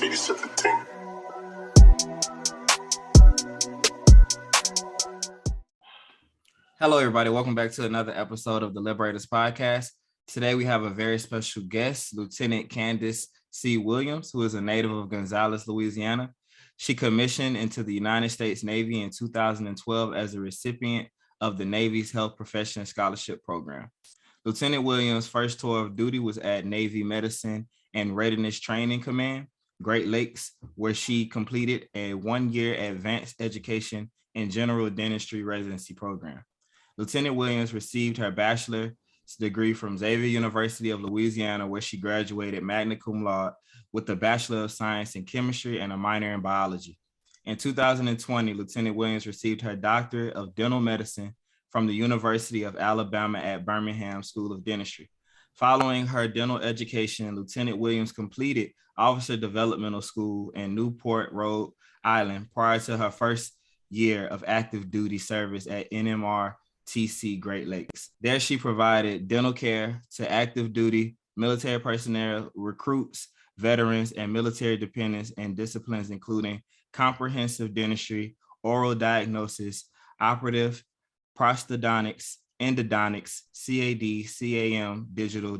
17. Hello, everybody. Welcome back to another episode of the Liberators Podcast. Today, we have a very special guest, Lieutenant Kandis C. Williams, who is a native of Gonzales, Louisiana. She commissioned into the United States Navy in 2012 as a recipient of the Navy's Health Profession Scholarship Program. Lieutenant Williams' first tour of duty was at Navy Medicine and Readiness Training Command, Great Lakes, where she completed a one-year advanced education in general dentistry residency program. Lieutenant Williams received her bachelor's degree from Xavier University of Louisiana, where she graduated Magna Cum Laude with a Bachelor of Science in chemistry and a minor in biology. In 2020, Lieutenant Williams received her Doctorate of Dental Medicine from the University of Alabama at Birmingham School of Dentistry. Following her dental education, Lieutenant Williams completed Officer Developmental School in Newport, Rhode Island prior to her first year of active duty service at NMR-TC Great Lakes. There, she provided dental care to active duty military personnel, recruits, veterans, and military dependents in disciplines including comprehensive dentistry, oral diagnosis, operative, prosthodontics, endodontics, CAD, CAM, digital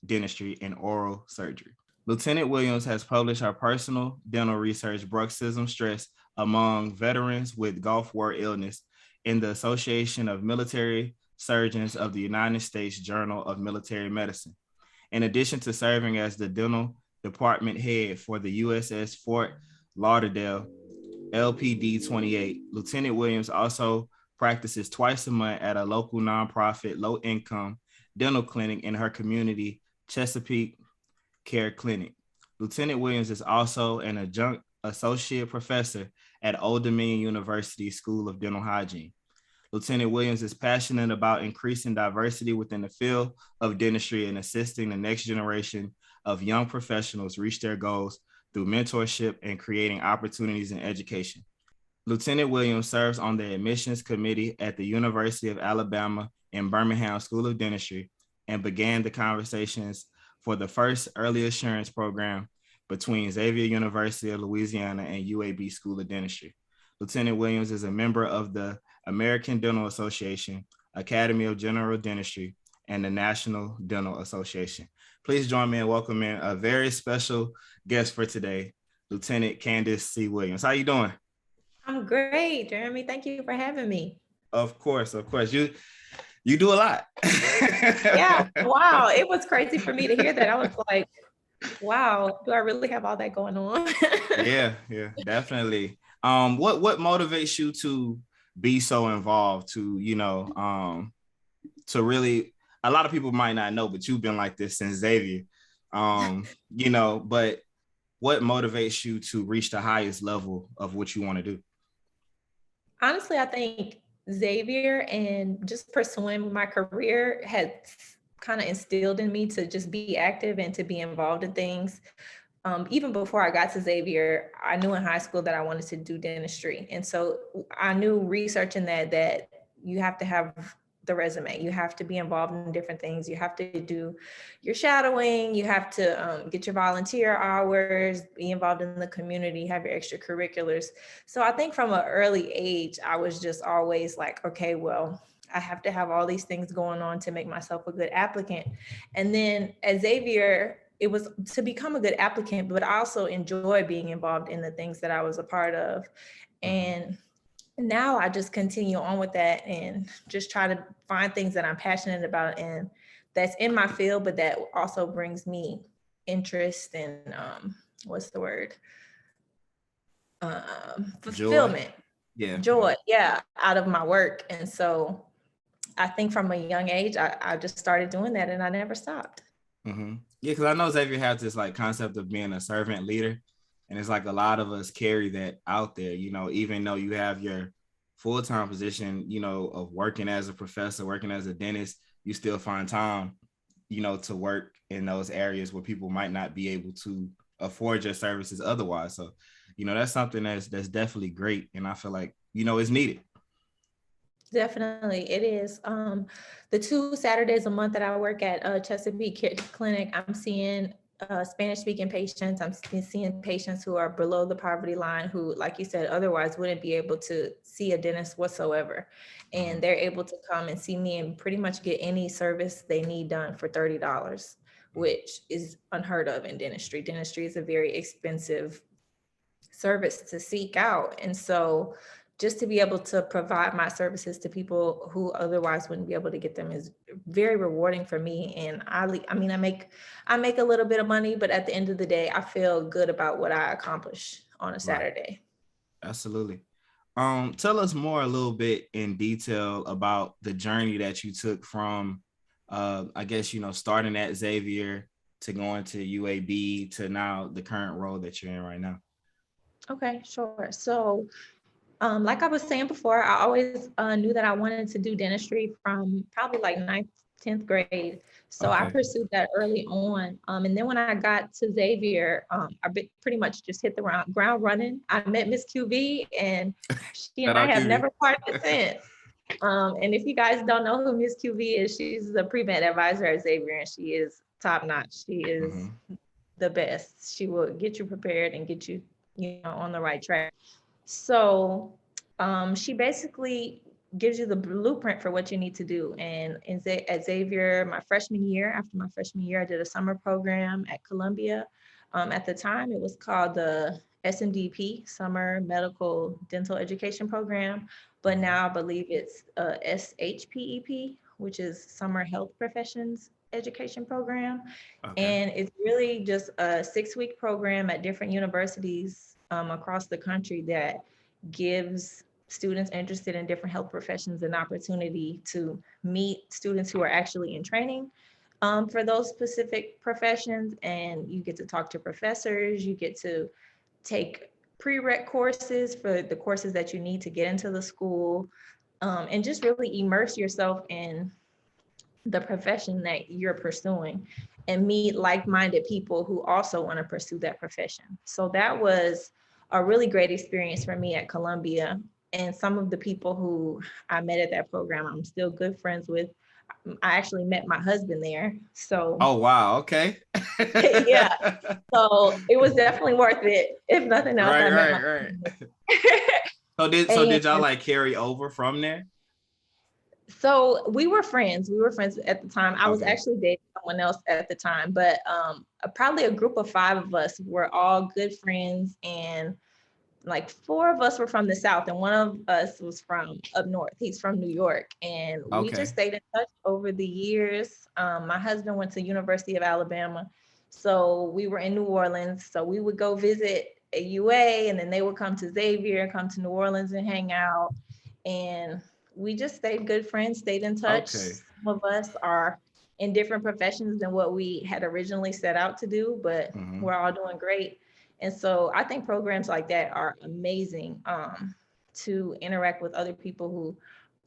dentistry, and oral surgery. Lieutenant Williams has published her personal dental research, Bruxism and Stress, among veterans with Gulf War illness in the Association of Military Surgeons of the United States Journal of Military Medicine. In addition to serving as the dental department head for the USS Fort Lauderdale LPD 28, Lieutenant Williams also practices twice a month at a local nonprofit low-income dental clinic in her community, Chesapeake Care Clinic. Lieutenant Williams is also an adjunct associate professor at Old Dominion University School of Dental Hygiene. Lieutenant Williams is passionate about increasing diversity within the field of dentistry and assisting the next generation of young professionals reach their goals through mentorship and creating opportunities in education. Lieutenant Williams serves on the admissions committee at the University of Alabama in Birmingham School of Dentistry and began the conversations for the first early assurance program between Xavier University of Louisiana and UAB School of Dentistry. Lieutenant Williams is a member of the American Dental Association, Academy of General Dentistry, and the National Dental Association. Please join me in welcoming a very special guest for today, Lieutenant Kandis C. Williams. How you doing? I'm great, Jeremy. Thank you for having me. Of course. You do a lot. Yeah, wow. It was crazy for me to hear that. I was like, wow, do I really have all that going on? Yeah, definitely. What motivates you to be so involved, to really, a lot of people might not know, but you've been like this since Xavier, but what motivates you to reach the highest level of what you want to do? Honestly, I think Xavier and just pursuing my career has kind of instilled in me to just be active and to be involved in things. Even before I got to Xavier, I knew in high school that I wanted to do dentistry. And so I knew researching that you have to have the resume, you have to be involved in different things. You have to do your shadowing, you have to get your volunteer hours, be involved in the community, have your extracurriculars. So I think from an early age, I was just always like, okay, well, I have to have all these things going on to make myself a good applicant. And then at Xavier, it was to become a good applicant, but I also enjoy being involved in the things that I was a part of. And now I just continue on with that and just try to find things that I'm passionate about and that's in my field, but that also brings me interest and fulfillment. Joy, out of my work. And so I think from a young age, I just started doing that and I never stopped. Mm-hmm. Yeah, because I know Xavier has this like concept of being a servant leader. And it's like a lot of us carry that out there, even though you have your full-time position, of working as a professor, working as a dentist, you still find time, to work in those areas where people might not be able to afford your services otherwise. So, that's something that's definitely great. And I feel like, it's needed. Definitely, it is. The 2 Saturdays a month that I work at Chesapeake Care Clinic, I'm seeing Spanish speaking patients. I'm seeing patients who are below the poverty line who, like you said, otherwise wouldn't be able to see a dentist whatsoever. And they're able to come and see me and pretty much get any service they need done for $30, which is unheard of in dentistry. Dentistry is a very expensive service to seek out. And so just to be able to provide my services to people who otherwise wouldn't be able to get them is very rewarding for me. And I make a little bit of money, but at the end of the day, I feel good about what I accomplish on a Saturday. Right. Absolutely. Tell us more a little bit in detail about the journey that you took from, I guess, starting at Xavier to going to UAB to now the current role that you're in right now. Okay, sure. So like I was saying before, I always knew that I wanted to do dentistry from probably like 9th, 10th grade. So I pursued that early on. And then when I got to Xavier, I pretty much just hit the ground running. I met Miss QV and she and I have never parted since. And if you guys don't know who Miss QV is, she's the pre-med advisor at Xavier and she is top notch. She is the best. She will get you prepared and get you, on the right track. So she basically gives you the blueprint for what you need to do. And at Xavier, after my freshman year, I did a summer program at Columbia. At the time, it was called the SMDP, Summer Medical Dental Education Program. But now I believe it's SHPEP, which is Summer Health Professions Education Program. And it's really just a 6-week program at different universities across the country that gives students interested in different health professions an opportunity to meet students who are actually in training for those specific professions. And you get to talk to professors, you get to take prereq courses for the courses that you need to get into the school, and just really immerse yourself in the profession that you're pursuing and meet like-minded people who also want to pursue that profession. So that was a really great experience for me at Columbia. And some of the people who I met at that program, I'm still good friends with. I actually met my husband there. So oh wow, okay. Yeah. So it was definitely worth it. If nothing else, right. So did y'all like carry over from there? So we were friends. We were friends at the time. I was actually dating someone else at the time, but probably a group of 5 of us were all good friends, and like 4 of us were from the South, and one of us was from up north. He's from New York, and we just stayed in touch over the years. My husband went to University of Alabama, so we were in New Orleans. So we would go visit a UA, and then they would come to Xavier, come to New Orleans and hang out, and we just stayed good friends, stayed in touch. Some of us are in different professions than what we had originally set out to do, but we're all doing great. And so I think programs like that are amazing to interact with other people who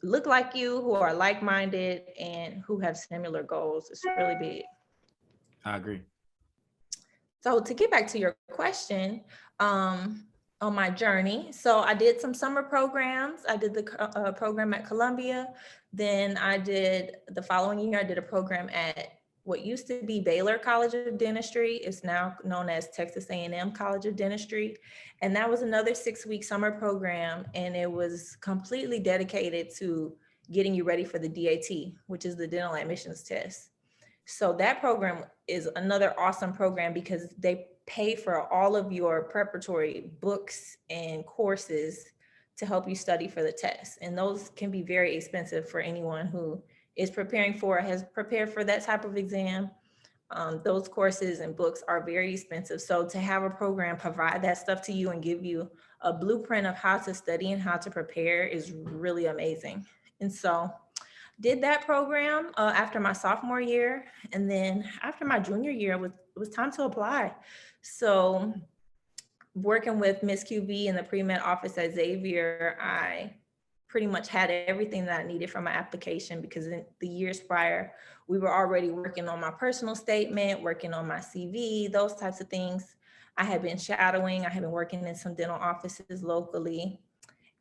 look like you, who are like-minded, and who have similar goals. It's really big. I agree. So to get back to your question, on my journey. So I did some summer programs. I did the program at Columbia. Then the following year, I did a program at what used to be Baylor College of Dentistry. It's now known as Texas A&M College of Dentistry. And that was another 6-week summer program. And it was completely dedicated to getting you ready for the DAT, which is the dental admissions test. So that program is another awesome program because they pay for all of your preparatory books and courses to help you study for the test. And those can be very expensive for anyone who is has prepared for that type of exam. Those courses and books are very expensive. So to have a program provide that stuff to you and give you a blueprint of how to study and how to prepare is really amazing. And so did that program after my sophomore year. And then after my junior year, it was time to apply. So working with Miss QV in the pre-med office at Xavier, I pretty much had everything that I needed for my application because in the years prior, we were already working on my personal statement, working on my CV, those types of things. I had been shadowing, I had been working in some dental offices locally,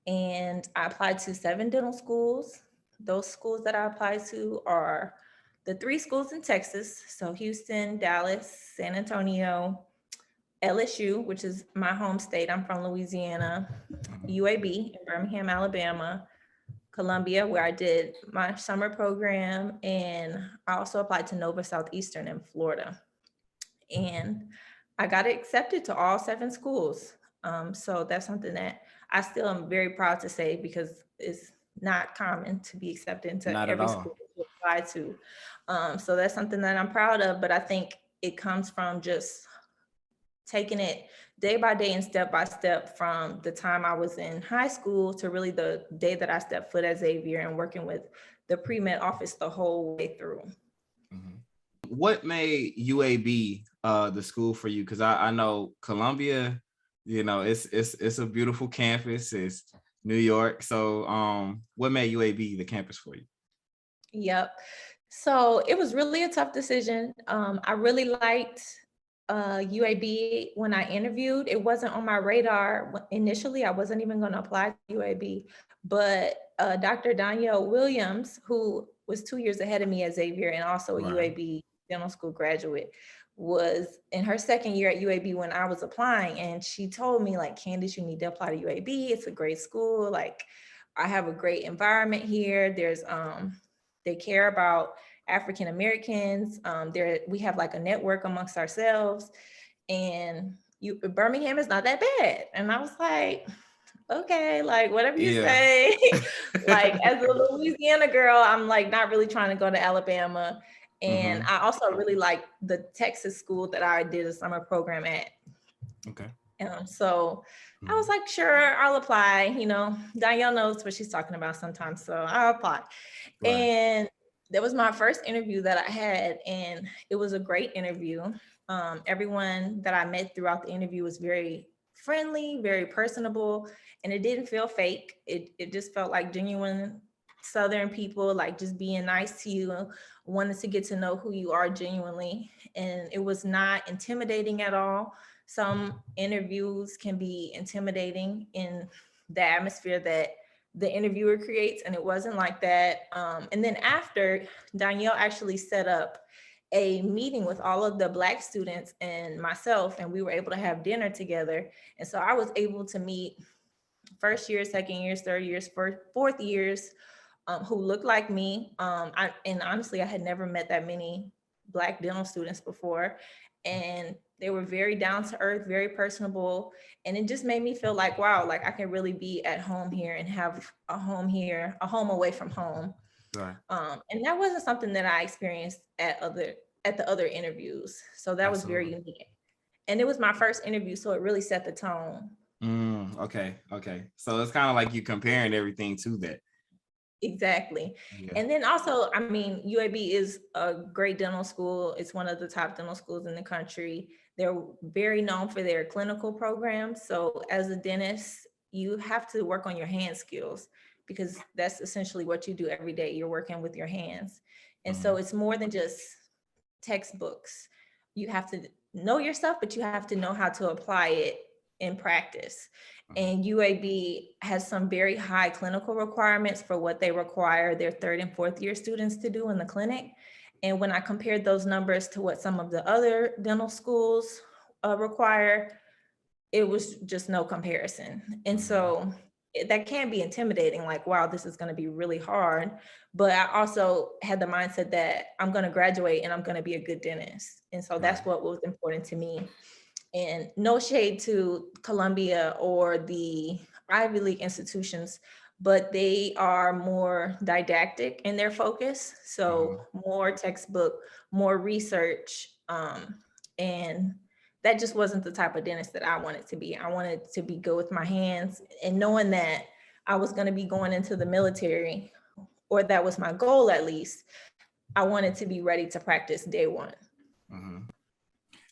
and I applied to 7 dental schools. Those schools that I applied to are the 3 schools in Texas. So Houston, Dallas, San Antonio, LSU, which is my home state. I'm from Louisiana, UAB in Birmingham, Alabama, Columbia, where I did my summer program. And I also applied to Nova Southeastern in Florida. And I got accepted to all 7 schools. So that's something that I still am very proud to say, because it's not common to be accepted into Not at every all. school you apply to. So that's something that I'm proud of, but I think it comes from just taking it day by day and step by step from the time I was in high school to really the day that I stepped foot at Xavier, and working with the pre-med office the whole way through. Mhm. What made UAB the school for you? Because I know Columbia, it's a beautiful campus. It's New York. So what made UAB the campus for you? Yep. So it was really a tough decision. I really liked UAB when I interviewed. It wasn't on my radar initially. I wasn't even going to apply to UAB, but Dr. Danielle Williams, who was 2 years ahead of me at Xavier and also a Right. UAB dental school graduate, was in her second year at UAB when I was applying. And she told me, like, Kandis, you need to apply to UAB. It's a great school. Like, I have a great environment here. They care about African Americans. We have like a network amongst ourselves, and Birmingham is not that bad. And I was like, okay, like whatever you Yeah. say. Like, as a Louisiana girl, I'm like not really trying to go to Alabama. And Mhm. I also really like the Texas school that I did a summer program at. Okay. So I was like, sure, I'll apply. Danielle knows what she's talking about sometimes, so I'll apply. Right. And that was my first interview that I had, and it was a great interview. Everyone that I met throughout the interview was very friendly, very personable, and it didn't feel fake. It just felt like genuine Southern people, like just being nice to you, wanted to get to know who you are genuinely. And it was not intimidating at all. Some interviews can be intimidating in the atmosphere that the interviewer creates, and it wasn't like that. And then after, Danielle actually set up a meeting with all of the Black students and myself, and we were able to have dinner together. And so I was able to meet first years, second years, third years, fourth years, who looked like me. And honestly, I had never met that many Black dental students before. And they were very down to earth, very personable. And it just made me feel like, wow, like I can really be at home here and have a home here, a home away from home. Right. And that wasn't something that I experienced at the other interviews. So that was very Absolutely. unique. And it was my first interview, so it really set the tone. Okay. So it's kind of like you comparing everything to that. Exactly. Yeah. And then also, I mean, UAB is a great dental school. It's one of the top dental schools in the country. They're very known for their clinical programs. So as a dentist, you have to work on your hand skills, because that's essentially what you do every day. You're working with your hands. And so it's more than just textbooks. You have to know your stuff, but you have to know how to apply it in practice. And UAB has some very high clinical requirements for what they require their third and fourth year students to do in the clinic. And when I compared those numbers to what some of the other dental schools require, it was just no comparison. And so that can be intimidating, like, wow, this is going to be really hard. But I also had the mindset that I'm going to graduate and I'm going to be a good dentist. And so that's what was important to me. And no shade to Columbia or the Ivy League institutions, but they are more didactic in their focus. So more textbook, more research. And that just wasn't the type of dentist that I wanted to be. I wanted to be good with my hands, and knowing that I was going to be going into the military, or that was my goal at least, I wanted to be ready to practice day one.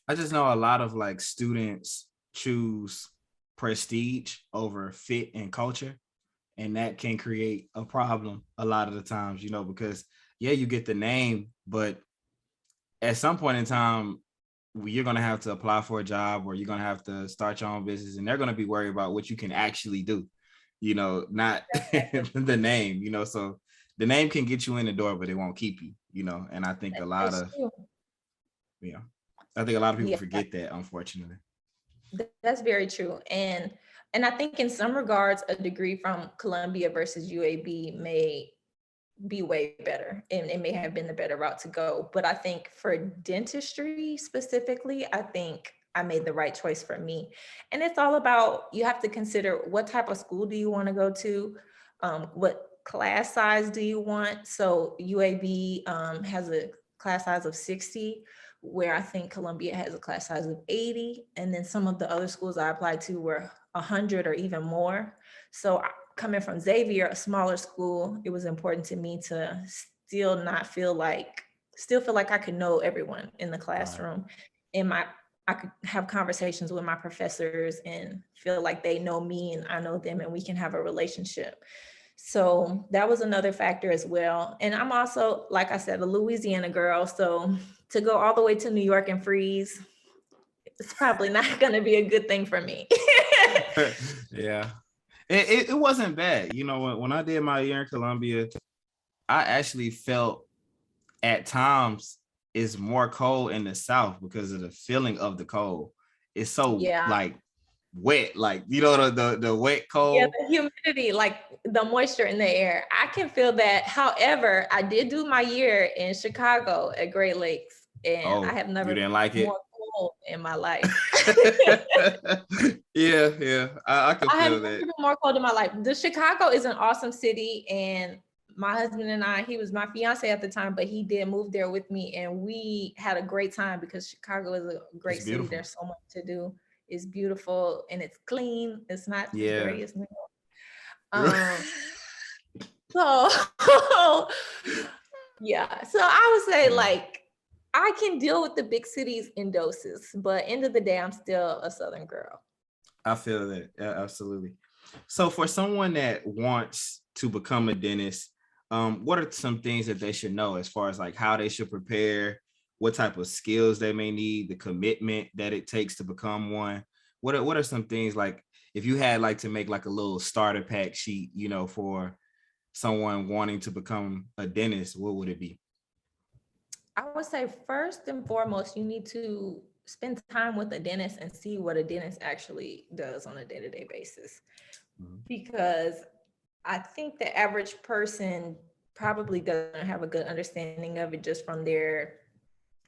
I just know a lot of like students choose prestige over fit and culture, and that can create a problem a lot of the times, because you get the name, but at some point in time, you're going to have to apply for a job, or you're going to have to start your own business, and they're going to be worried about what you can actually do, not the name, so the name can get you in the door, but it won't keep you, and I think That's true. I think a lot of people Yeah, forget that, unfortunately. that's very true. And I think in some regards, a degree from Columbia versus UAB may be way better, and it may have been the better route to go. But I think for dentistry specifically, I think I made the right choice for me. And it's all about, you have to consider what type of school do you want to go to, what class size do you want. So UAB has a class size of 60, where I think Columbia has a class size of 80. And then some of the other schools I applied to were 100 or even more. So coming from Xavier, a smaller school, it was important to me to still feel like I could know everyone in the classroom. And I could have conversations with my professors and feel like they know me and I know them, and we can have a relationship. So that was another factor as well. And I'm also, like I said, a Louisiana girl. So to go all the way to New York and freeze, it's probably not going to be a good thing for me. Yeah. It wasn't bad. When I did my year in Columbia, I actually felt at times it's more cold in the South because of the feeling of the cold. It's so like wet, like the wet cold. Yeah, the humidity, like the moisture in the air. I can feel that. However, I did do my year in Chicago at Great Lakes, and I have never you didn't like it? more cold in my life. Yeah, I can feel that. Never been more cold in my life. The Chicago is an awesome city, and my husband and I, he was my fiance at the time, but he did move there with me, and we had a great time because Chicago is a great city. There's so much to do. It's beautiful and it's clean. It's not as dirty as New York. So yeah. So I would say like I can deal with the big cities in doses, but end of the day, I'm still a Southern girl. I feel that. Yeah, absolutely. So for someone that wants to become a dentist, what are some things that they should know as far as like how they should prepare, what type of skills they may need, the commitment that it takes to become one? What are some things, like if you had like to make like a little starter pack sheet, for someone wanting to become a dentist, what would it be? I would say first and foremost, you need to spend time with a dentist and see what a dentist actually does on a day-to-day basis. Because I think the average person probably doesn't have a good understanding of it just from their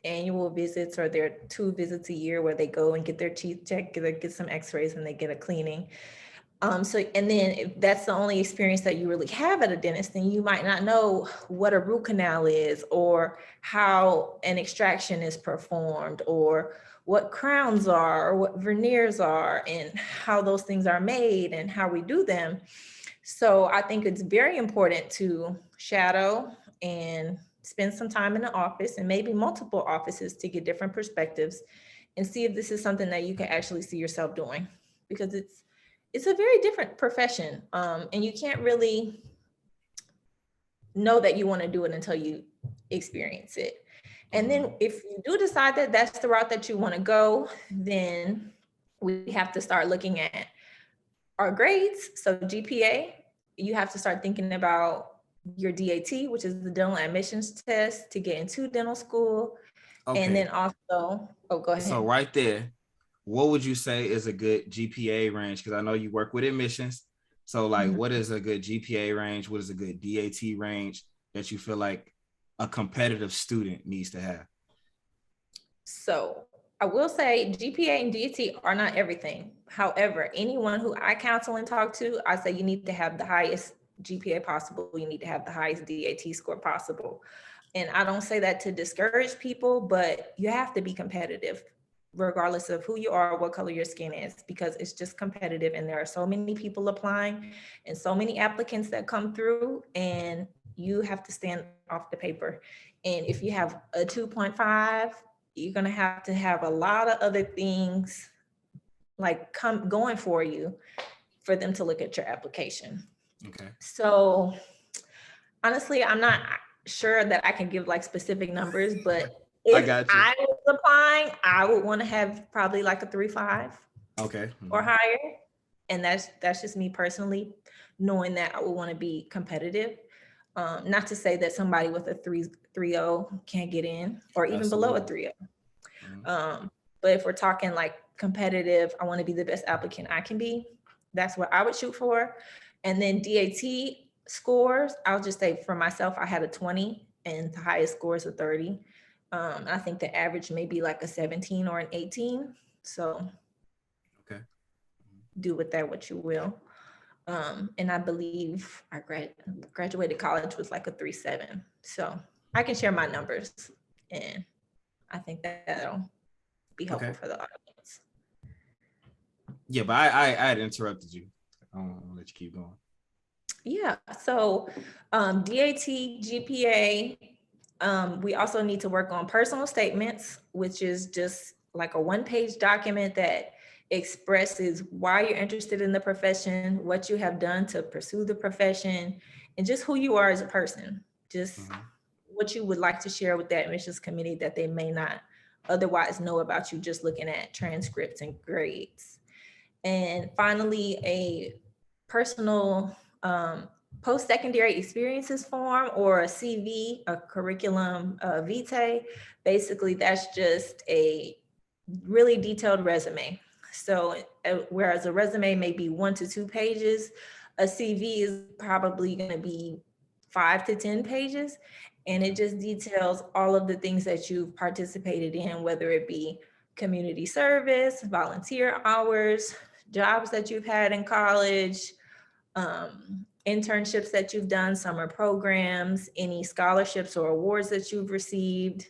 annual visits or their 2 visits a year where they go and get their teeth checked, get some x-rays, and they get a cleaning. So, and then if that's the only experience that you really have at a dentist, then you might not know what a root canal is, or how an extraction is performed, or what crowns are, or what veneers are, and how those things are made and how we do them. So I think it's very important to shadow and spend some time in the office, and maybe multiple offices, to get different perspectives and see if this is something that you can actually see yourself doing, because it's a very different profession. And you can't really know that you want to do it until you experience it. And then if you do decide that that's the route that you want to go, then we have to start looking at our grades. So GPA, you have to start thinking about your DAT, which is the dental admissions test to get into dental school. Okay. And then also, go ahead. So right there, what would you say is a good GPA range? Because I know you work with admissions. So like, what is a good GPA range? What is a good DAT range that you feel like a competitive student needs to have? So I will say GPA and DAT are not everything. However, anyone who I counsel and talk to, I say you need to have the highest GPA possible. You need to have the highest DAT score possible. And I don't say that to discourage people, but you have to be competitive regardless of who you are, what color your skin is, because it's just competitive. And there are so many people applying and so many applicants that come through, and you have to stand off the paper. And if you have a 2.5, you're going to have a lot of other things like going for you for them to look at your application. Okay. So honestly, I'm not sure that I can give like specific numbers, but if I was applying, I would want to have probably like a 3.5. Okay. Or higher. And that's just me personally, knowing that I would want to be competitive. Not to say that somebody with a 3.0 can't get in, or even below a 3.0. But if we're talking like competitive, I want to be the best applicant I can be. That's what I would shoot for. And then DAT scores, I'll just say for myself, I had a 20 and the highest score is a 30. I think the average may be like a 17 or an 18. So okay, do with that what you will. And I believe I graduated college with like a 3.7. So I can share my numbers, and I think that'll be helpful for the audience. Yeah, but I had interrupted you. I'll let you keep going. Yeah, so DAT, GPA, we also need to work on personal statements, which is just like a one-page document that expresses why you're interested in the profession, what you have done to pursue the profession, and just who you are as a person. Just what you would like to share with that admissions committee that they may not otherwise know about you just looking at transcripts and grades. And finally, a personal post-secondary experiences form, or a CV, a curriculum vitae. Basically, that's just a really detailed resume. So whereas a resume may be 1 to 2 pages, a CV is probably going to be 5 to 10 pages. And it just details all of the things that you've participated in, whether it be community service, volunteer hours, jobs that you've had in college, internships that you've done, summer programs, any scholarships or awards that you've received.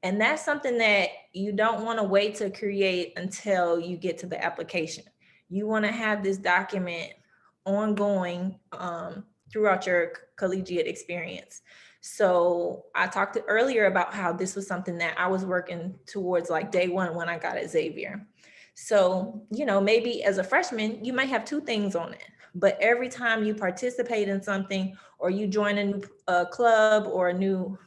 And that's something that you don't want to wait to create until you get to the application. You want to have this document ongoing throughout your collegiate experience. So I talked earlier about how this was something that I was working towards like day one when I got at Xavier. So, maybe as a freshman, you might have 2 things on it, but every time you participate in something or you join a new club or a new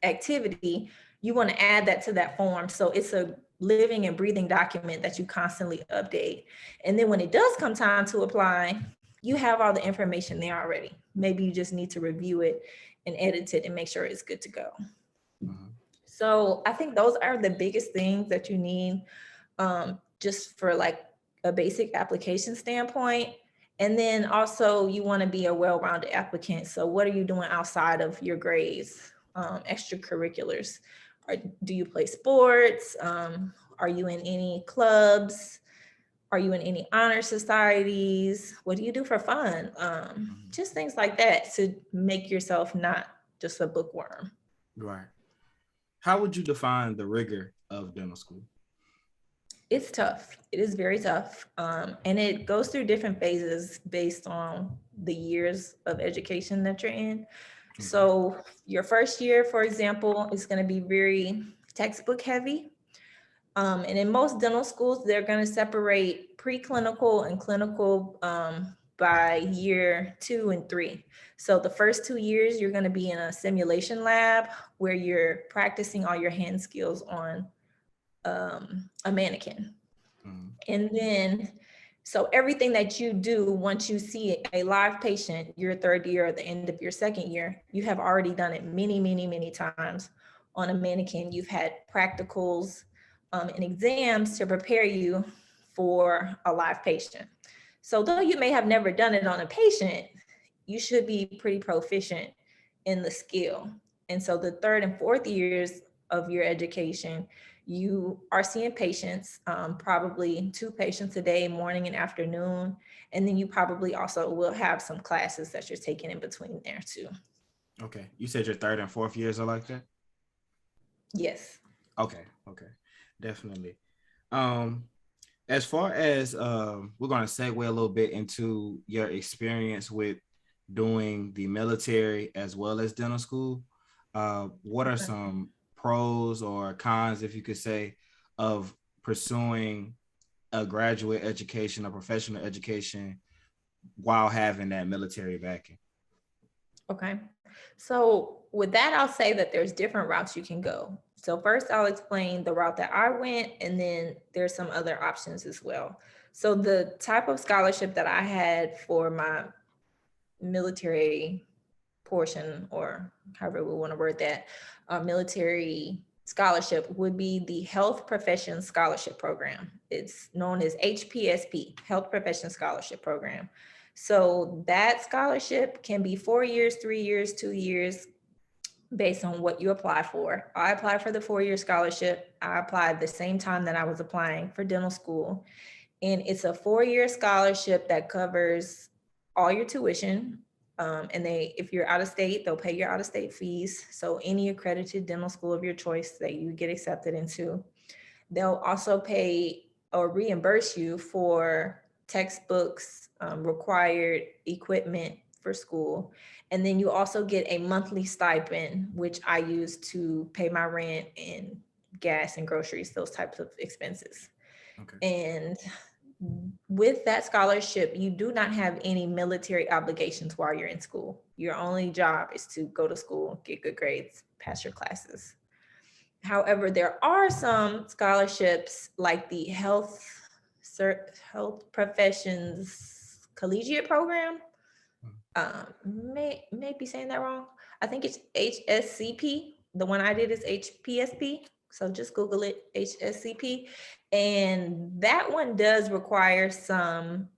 activity, you want to add that to that form. So it's a living and breathing document that you constantly update. And then when it does come time to apply, you have all the information there already. Maybe you just need to review it and edit it and make sure it's good to go. So I think those are the biggest things that you need just for like a basic application standpoint. And then also you want to be a well-rounded applicant. So what are you doing outside of your grades, extracurriculars? Do you play sports? Are you in any clubs? Are you in any honor societies? What do you do for fun? Just things like that to make yourself not just a bookworm. Right. How would you define the rigor of dental school? It's tough. It is very tough. And it goes through different phases based on the years of education that you're in. So your first year, for example, is going to be very textbook heavy. And in most dental schools, they're going to separate preclinical and clinical by year 2 and 3. So the first 2 years, you're going to be in a simulation lab where you're practicing all your hand skills on a mannequin. And then, so everything that you do once you see a live patient, your third year or the end of your second year, you have already done it many, many, many times on a mannequin. You've had practicals and exams to prepare you for a live patient. So though you may have never done it on a patient, you should be pretty proficient in the skill. And so the third and fourth years of your education, you are seeing patients, probably 2 patients a day, morning and afternoon. And then you probably also will have some classes that you're taking in between there too. Okay. You said your third and fourth years are like that? Yes. Okay. Definitely. As far as we're going to segue a little bit into your experience with doing the military as well as dental school. What are some pros or cons, if you could say, of pursuing a graduate education, a professional education, while having that military backing? Okay. So with that, I'll say that there's different routes you can go. So first I'll explain the route that I went, and then there's some other options as well. So the type of scholarship that I had for my military portion, or however we want to word that, military scholarship would be the Health Professions Scholarship Program. It's known as HPSP, Health Profession Scholarship Program. So that scholarship can be 4 years, 3 years, 2 years, based on what you apply for. I applied for the 4-year scholarship. I applied the same time that I was applying for dental school. And it's a 4-year scholarship that covers all your tuition. And if you're out of state, they'll pay your out of state fees. So any accredited dental school of your choice that you get accepted into, they'll also pay or reimburse you for textbooks, required equipment for school. And then you also get a monthly stipend, which I use to pay my rent and gas and groceries, those types of expenses. Okay. And with that scholarship, you do not have any military obligations while you're in school. Your only job is to go to school, get good grades, pass your classes. However, there are some scholarships like the Health Professions Collegiate Program. May be saying that wrong. I think it's HSCP. The one I did is HPSP. So just Google it, HSCP. And that one does require some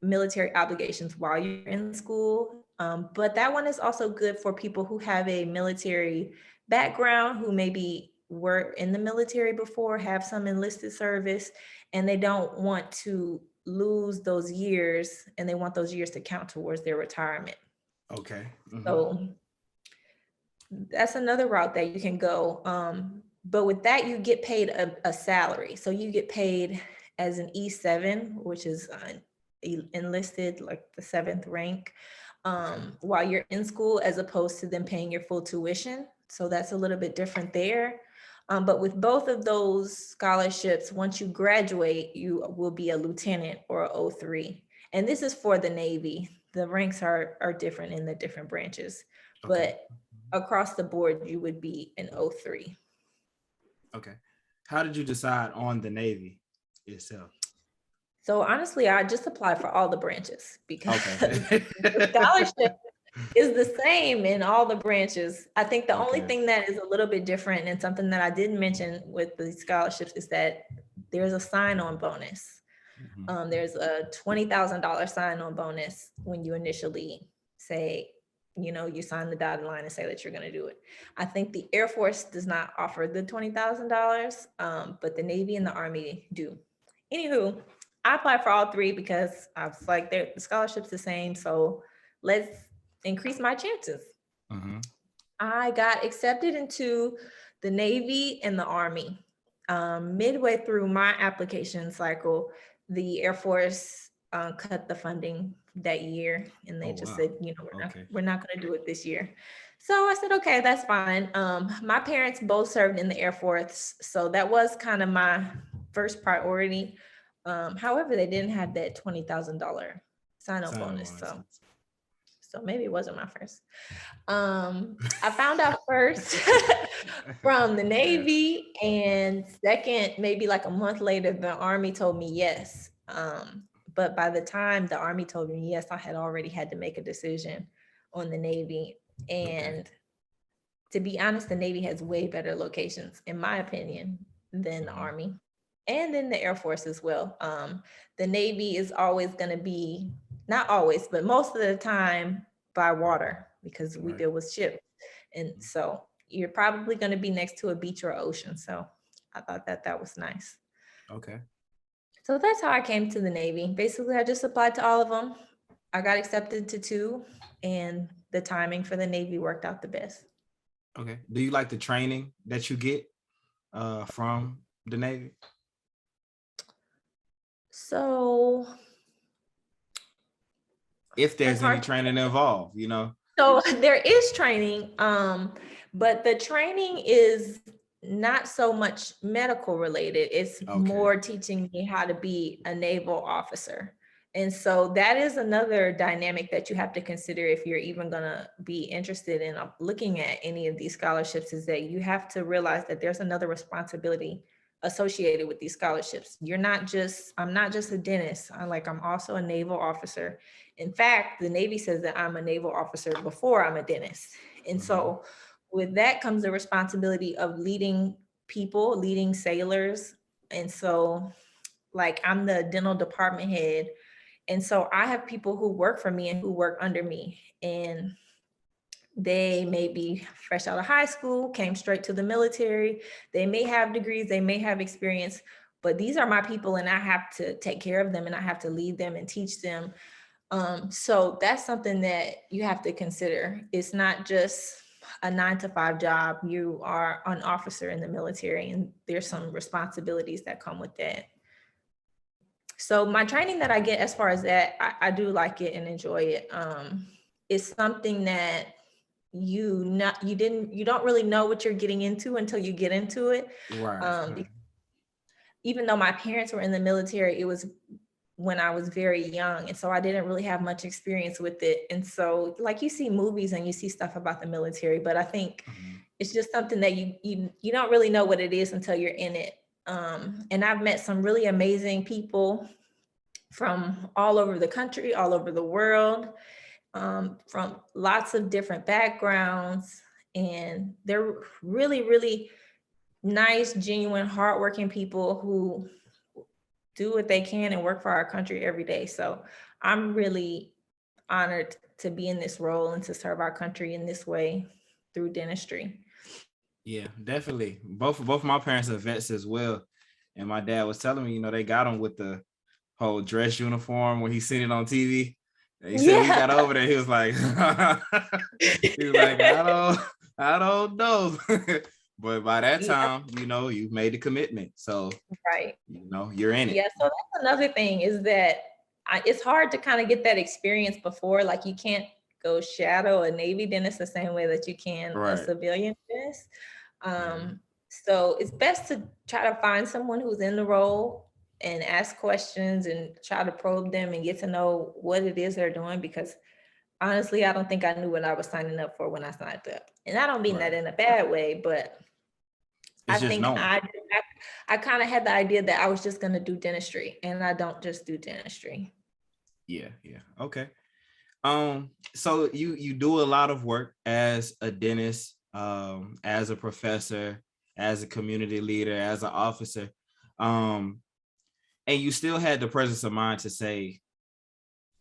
military obligations while you're in school. But that one is also good for people who have a military background, who maybe were in the military before, have some enlisted service, and they don't want to lose those years, and they want those years to count towards their retirement. Okay. Mm-hmm. So that's another route that you can go. But with that, you get paid a salary. So you get paid as an E7, which is enlisted, like the 7th rank, while you're in school, as opposed to them paying your full tuition. So that's a little bit different there. But with both of those scholarships, once you graduate, you will be a lieutenant or a 03. And this is for the Navy. The ranks are different in the different branches, Okay. but across the board, you would be an 03. Okay. How did you decide on the Navy itself? So honestly, I just applied for all the branches because Okay. the scholarship is the same in all the branches. I think the only thing that is a little bit different, and something that I didn't mention with the scholarships, is that there's a sign-on bonus. Mm-hmm. There's a $20,000 sign-on bonus when you initially say, you sign the dotted line and say that you're going to do it. I think the Air Force does not offer the $20,000, but the Navy and the Army do. Anywho, I applied for all three because I was like, the scholarship's the same, so let's increase my chances. Mm-hmm. I got accepted into the Navy and the Army. Midway through my application cycle, the Air Force cut the funding that year, and they said, we're not going to do it this year. So I said, okay, that's fine. My parents both served in the Air Force, so that was kind of my first priority. However, they didn't have that $20,000 sign-on bonus, so maybe it wasn't my first. I found out first from the Navy, and second, maybe like a month later, the Army told me yes. But by the time the Army told me yes, I had already had to make a decision on the Navy. And to be honest, the Navy has way better locations, in my opinion, than the Army, and then the Air Force as well. The Navy is always going to be, not always, but most of the time, by water, because we deal with ships. And so you're probably going to be next to a beach or ocean. So I thought that was nice. Okay. So that's how I came to the Navy. Basically, I just applied to all of them. I got accepted to 2, and the timing for the Navy worked out the best. Okay. Do you like the training that you get from the Navy? So if there's any training involved, So there is training, but the training is not so much medical related. It's more teaching me how to be a naval officer. And so that is another dynamic that you have to consider if you're even going to be interested in looking at any of these scholarships, is that you have to realize that there's another responsibility associated with these scholarships. I'm not just a dentist. I'm also a naval officer. In fact, the Navy says that I'm a naval officer before I'm a dentist. And so with that comes the responsibility of leading people, leading sailors. And so I'm the dental department head. And so I have people who work for me and who work under me. And they may be fresh out of high school, came straight to the military. They may have degrees, they may have experience, but these are my people and I have to take care of them and I have to lead them and teach them. So that's something that you have to consider. It's not just a 9-to-5 job. You are an officer in the military and there's some responsibilities that come with that. So my training that I get as far as that, I do like it and enjoy it. It's something that you don't really know what you're getting into until you get into it. Right. Even though my parents were in the military, it was when I was very young. And so I didn't really have much experience with it. And so you see movies and you see stuff about the military, but I think it's just something that you don't really know what it is until you're in it. And I've met some really amazing people from all over the country, all over the world. From lots of different backgrounds, and they're really, really nice, genuine, hardworking people who do what they can and work for our country every day. So I'm really honored to be in this role and to serve our country in this way through dentistry. Yeah, definitely. Both my parents are vets as well, and my dad was telling me, they got him with the whole dress uniform when he seen it on TV. He said we got over there. He was like, I don't know. But by that time, you've made the commitment. So, right. You're in it. Yeah. So that's another thing is that it's hard to kind of get that experience before. You can't go shadow a Navy dentist the same way that you can a civilian dentist. So it's best to try to find someone who's in the role and ask questions and try to probe them and get to know what it is they're doing, because honestly, I don't think I knew what I was signing up for when I signed up. And I don't mean that in a bad way, but I think I kind of had the idea that I was just going to do dentistry, and I don't just do dentistry. Yeah. Okay. So you do a lot of work as a dentist, as a professor, as a community leader, as an officer. And you still had the presence of mind to say,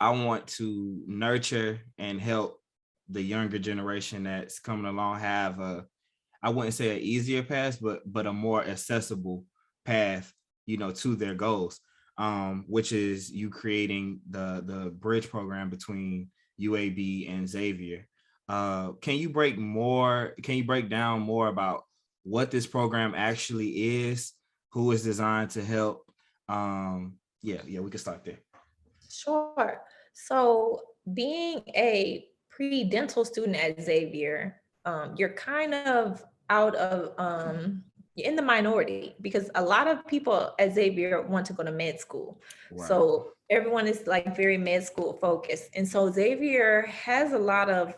I want to nurture and help the younger generation that's coming along have I wouldn't say an easier path, but a more accessible path, to their goals, which is you creating the bridge program between UAB and Xavier. Can you break down more about what this program actually is, who is designed to help? We can start there. Sure. So being a pre-dental student at Xavier, you're kind of out of in the minority, because a lot of people at Xavier want to go to med school. Right. So everyone is very med school focused. And so Xavier has a lot of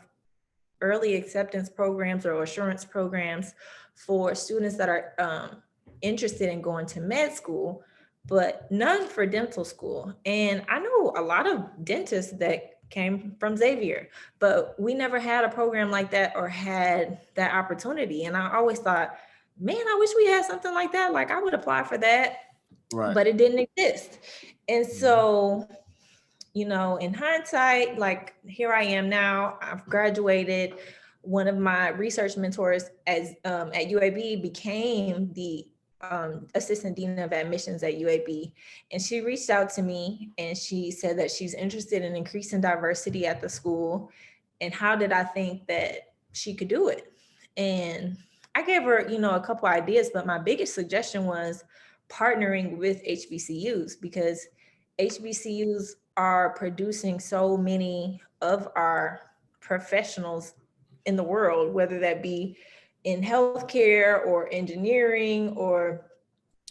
early acceptance programs or assurance programs for students that are interested in going to med school, but none for dental school. And I know a lot of dentists that came from Xavier, but we never had a program like that or had that opportunity. And I always thought, man, I wish we had something like that. I would apply for that, but it didn't exist. And so, in hindsight, here I am now, I've graduated. One of my research mentors at UAB became the assistant dean of admissions at UAB. And she reached out to me and she said that she's interested in increasing diversity at the school. And how did I think that she could do it? And I gave her, a couple ideas, but my biggest suggestion was partnering with HBCUs, because HBCUs are producing so many of our professionals in the world, whether that be in healthcare or engineering or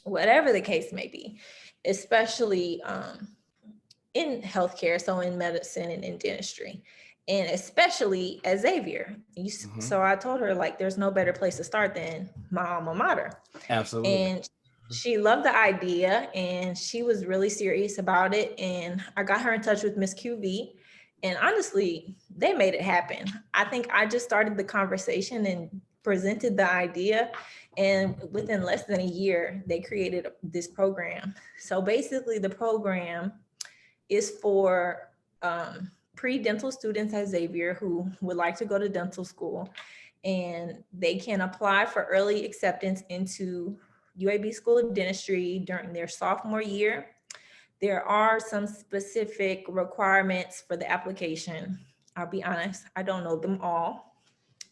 whatever the case may be, especially in healthcare, so in medicine and in dentistry, and especially at Xavier. So I told her, there's no better place to start than my alma mater. Absolutely. And She loved the idea and she was really serious about it. And I got her in touch with Miss QV. And honestly, they made it happen. I think I just started the conversation and presented the idea. And within less than a year, they created this program. So basically, the program is for pre-dental students at Xavier who would like to go to dental school. And they can apply for early acceptance into UAB School of Dentistry during their sophomore year. There are some specific requirements for the application. I'll be honest, I don't know them all.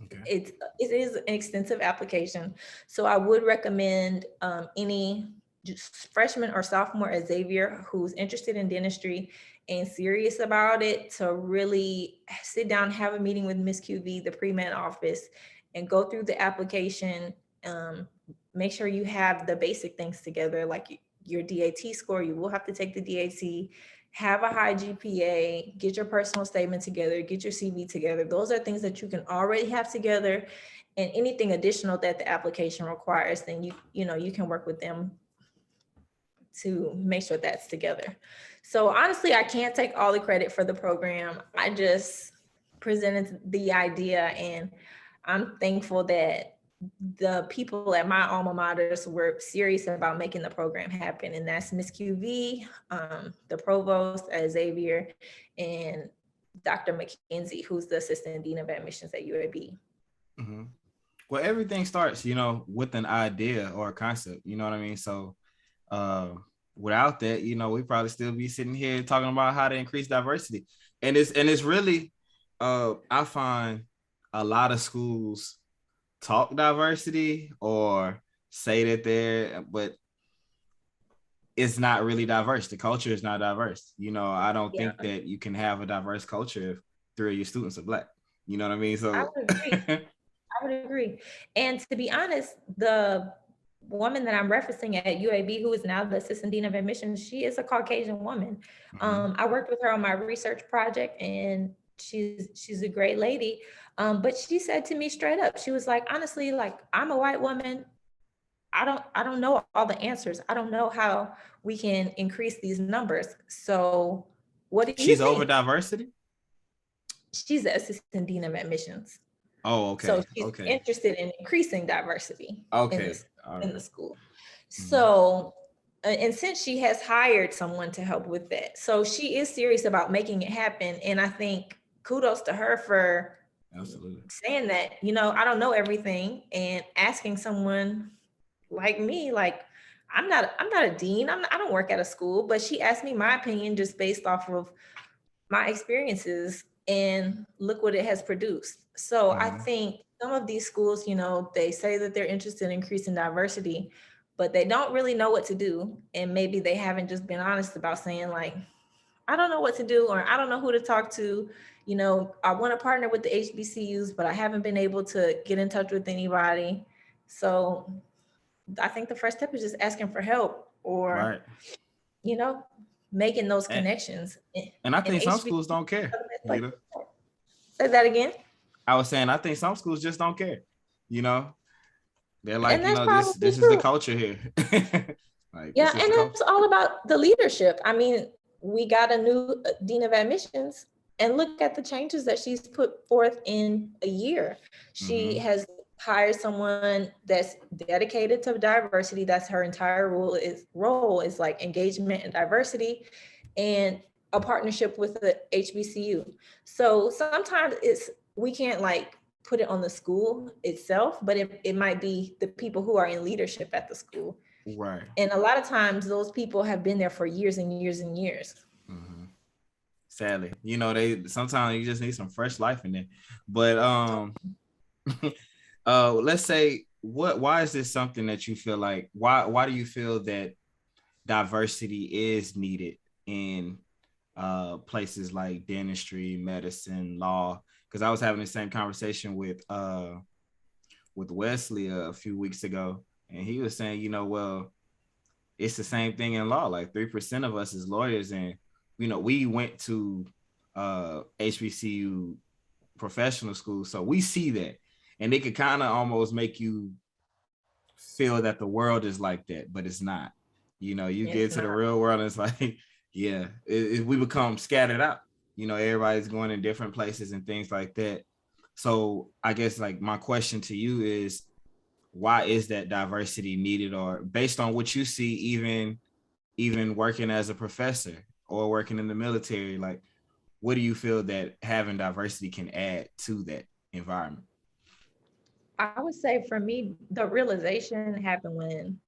Okay. It is an extensive application. So I would recommend any just freshman or sophomore at Xavier who's interested in dentistry and serious about it to really sit down, have a meeting with Miss QV, the pre-med office, and go through the application. Make sure you have the basic things together, like your DAT score. You will have to take the DAT, have a high GPA, get your personal statement together, get your CV together. Those are things that you can already have together. And anything additional that the application requires, then you can work with them to make sure that's together. So honestly, I can't take all the credit for the program. I just presented the idea, and I'm thankful that the people at my alma maters were serious about making the program happen. And that's Miss QV, the provost at Xavier, and Dr. McKenzie, who's the assistant dean of admissions at UAB. Mm-hmm. Well, everything starts, with an idea or a concept, you know what I mean? So without that, we probably still be sitting here talking about how to increase diversity. And it's really, I find a lot of schools talk diversity or say that but it's not really diverse. The culture is not diverse. I don't think that you can have a diverse culture if 3 of your students are Black. You know what I mean? So I would agree. I would agree. And to be honest, the woman that I'm referencing at UAB, who is now the assistant dean of admissions, she is a Caucasian woman. Mm-hmm. I worked with her on my research project, and she's a great lady. But she said to me straight up, she was like, honestly, like, I'm a white woman. I don't know all the answers. I don't know how we can increase these numbers. So what do you She's think? over diversity? She's the assistant dean of admissions. Oh, okay. So she's Okay. interested in increasing diversity in the school. Mm-hmm. So, and since she has hired someone to help with that, so she is serious about making it happen. And I think kudos to her for absolutely saying that, I don't know everything, and asking someone like me, like, I'm not a dean. I don't work at a school, but she asked me my opinion just based off of my experiences, and look what it has produced. So I think some of these schools, they say that they're interested in increasing diversity, but they don't really know what to do. And maybe they haven't just been honest about saying, like, I don't know what to do, or I don't know who to talk to. I want to partner with the HBCUs, but I haven't been able to get in touch with anybody. So I think the first step is just asking for help, or, making those connections. And I think some schools don't care. Say that again. I was saying, I think some schools just don't care. They're like, this is the culture here. And it's all about the leadership. I mean, we got a new dean of admissions, and look at the changes that she's put forth in a year. She has hired someone that's dedicated to diversity. That's her entire role is like engagement and diversity, and a partnership with the HBCU. So sometimes we can't like put it on the school itself, but it might be the people who are in leadership at the school. Right. And a lot of times those people have been there for years and years and years. Sadly, sometimes you just need some fresh life in there. But let's say, why is this something that you feel like, why do you feel that diversity is needed in places like dentistry, medicine, law? Because I was having the same conversation with Wesley a few weeks ago, and he was saying, well, it's the same thing in law. Like 3% of us as lawyers, and we went to HBCU professional school, so we see that, and it could kind of almost make you feel that the world is like that, but it's not. You know, you get It's to the not. real world and it's like, yeah, we become scattered out. You know, everybody's going in different places and things like that. So I guess like my question to you is, why is that diversity needed? Or based on what you see, even working as a professor or working in the military, like what do you feel that having diversity can add to that environment? I would say for me, the realization happened when,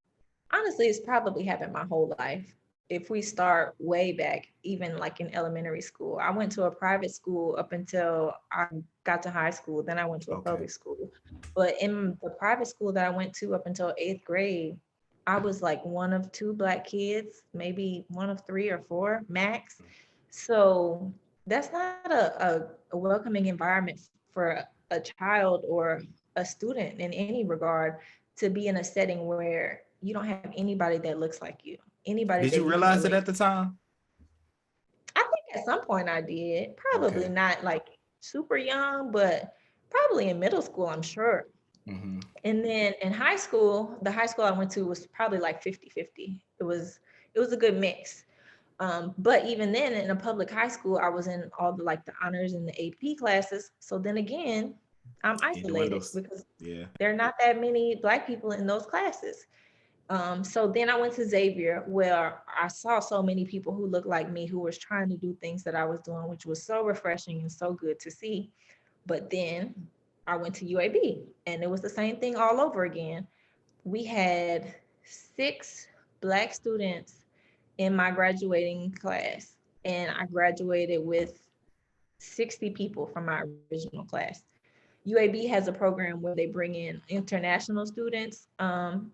honestly, it's probably happened my whole life. If we start way back, even like in elementary school, I went to a private school up until I got to high school. Then I went to a Okay. public school. But in the private school that I went to up until eighth grade, I was like one of two Black kids, maybe one of three or four max. So that's not a welcoming environment for a child or a student in any regard, to be in a setting where you don't have anybody that looks like you, anybody Did that you you can realize it relate at to. the time? I think at some point I did, probably Okay. not like super young, but probably in middle school, I'm sure. Mm-hmm. And then in high school, the high school I went to was probably like 50-50. It was a good mix. But even then, in a public high school, I was in all the like the honors and the AP classes. So then again, I'm It isolated dwindles. because Yeah. there are not that many Black people in those classes. So then I went to Xavier, where I saw so many people who looked like me, who was trying to do things that I was doing, which was so refreshing and so good to see. But then I went to UAB, and it was the same thing all over again. We had 6 Black students in my graduating class, and I graduated with 60 people from my original class. UAB has a program where they bring in international students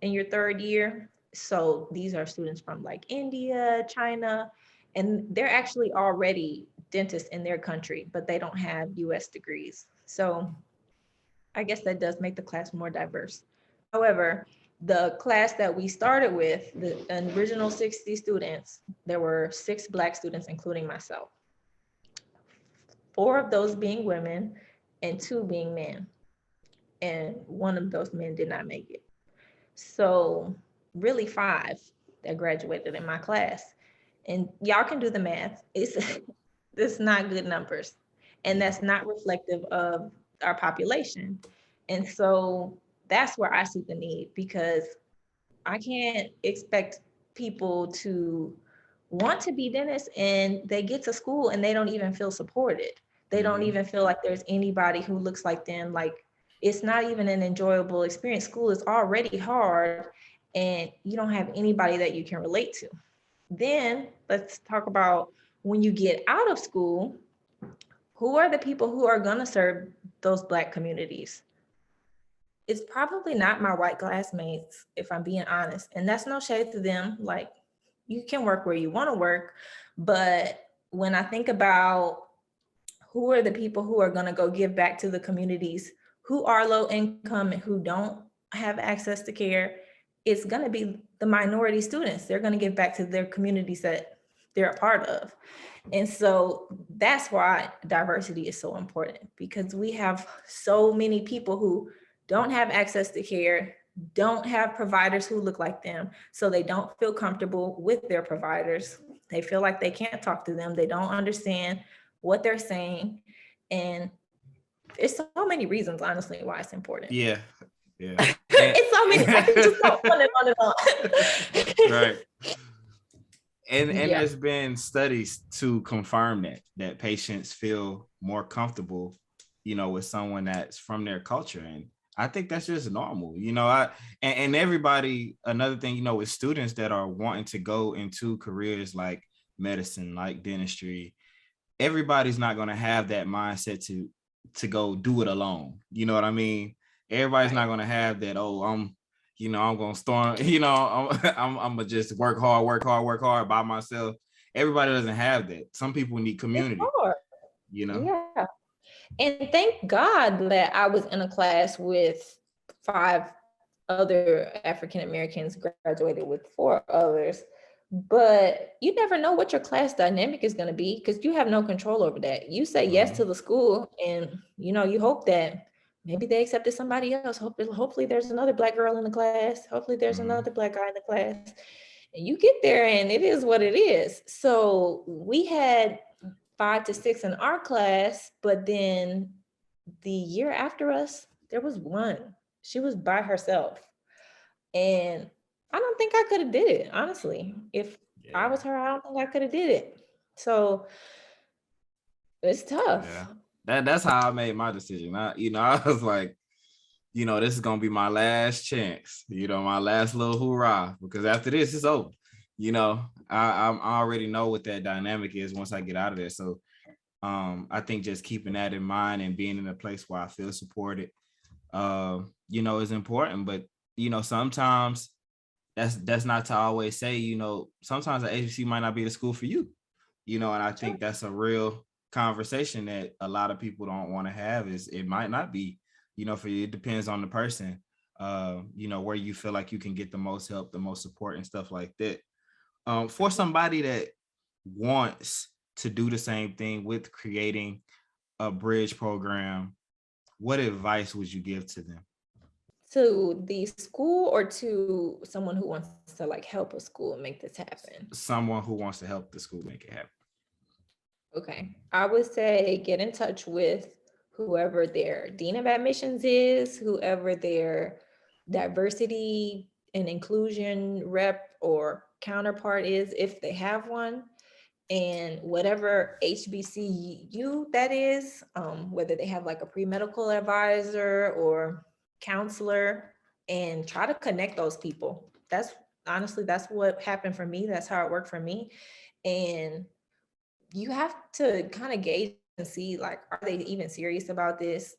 in your third year. So these are students from like India, China, and they're actually already dentists in their country, but they don't have US degrees. So I guess that does make the class more diverse. However, the class that we started with, the original 60 students, there were 6 Black students, including myself, 4 of those being women and 2 being men. And one of those men did not make it. So really 5 that graduated in my class. And y'all can do the math. It's not good numbers. And Yeah. that's not reflective of our population. And so that's where I see the need, because I can't expect people to want to be dentists and they get to school and they don't even feel supported. They don't Mm-hmm. even feel like there's anybody who looks like them. Like, it's not even an enjoyable experience. School is already hard and you don't have anybody that you can relate to. Then let's talk about when you get out of school, who are the people who are going to serve those Black communities? It's probably not my white classmates, if I'm being honest. And that's no shade to them. Like, you can work where you want to work. But when I think about who are the people who are going to go give back to the communities who are low income and who don't have access to care, it's going to be the minority students. They're going to give back to their communities that they're a part of. And so that's why diversity is so important, because we have so many people who don't have access to care, don't have providers who look like them. So they don't feel comfortable with their providers. They feel like they can't talk to them. They don't understand what they're saying. And it's so many reasons, honestly, why it's important. Yeah. Yeah. It's so many. I can just go on and on and on. Right. And Yeah. there's been studies to confirm that patients feel more comfortable, you know, with someone that's from their culture. And I think that's just normal, you know. And everybody, another thing, you know, with students that are wanting to go into careers like medicine, like dentistry, everybody's not going to have that mindset to go do it alone. You know what I mean? Everybody's Right. not going to have that. Oh, I'm going to storm. You know, I'm gonna just work hard by myself. Everybody doesn't have that. Some people need It's community. hard. You know. Yeah. And thank God that I was in a class with 5 other African Americans, graduated with 4 others. But you never know what your class dynamic is going to be, because you have no control over that. You say yes Mm-hmm. to the school, and you hope that maybe they accepted somebody else. Hopefully there's another Black girl in the class. Hopefully there's another Black guy in the class. And you get there and it is what it is. So we had 5 to 6 in our class, but then the year after us, there was one. She was by herself. And I don't think I could have did it, honestly. If I was her, I don't think I could have did it. So it's tough. That's how I made my decision. I was like, this is gonna be my last chance, my last little hoorah, because after this it's over. I already know what that dynamic is once I get out of there. So I think just keeping that in mind and being in a place where I feel supported, is important. But sometimes that's not to always say, sometimes the agency might not be the school for you, and I think that's a real conversation that a lot of people don't want to have. Is it might not be, for you. It depends on the person, where you feel like you can get the most help, the most support and stuff like that. For somebody that wants to do the same thing with creating a bridge program, what advice would you give to them? To the school or to someone who wants to like help a school make this happen? Someone who wants to help the school make it happen. Okay. I would say get in touch with whoever their dean of admissions is, whoever their diversity and inclusion rep or counterpart is, if they have one, and whatever HBCU that is, whether they have like a pre-medical advisor or counselor, and try to connect those people. That's what happened for me. That's how it worked for me. And you have to kind of gauge and see, like, are they even serious about this?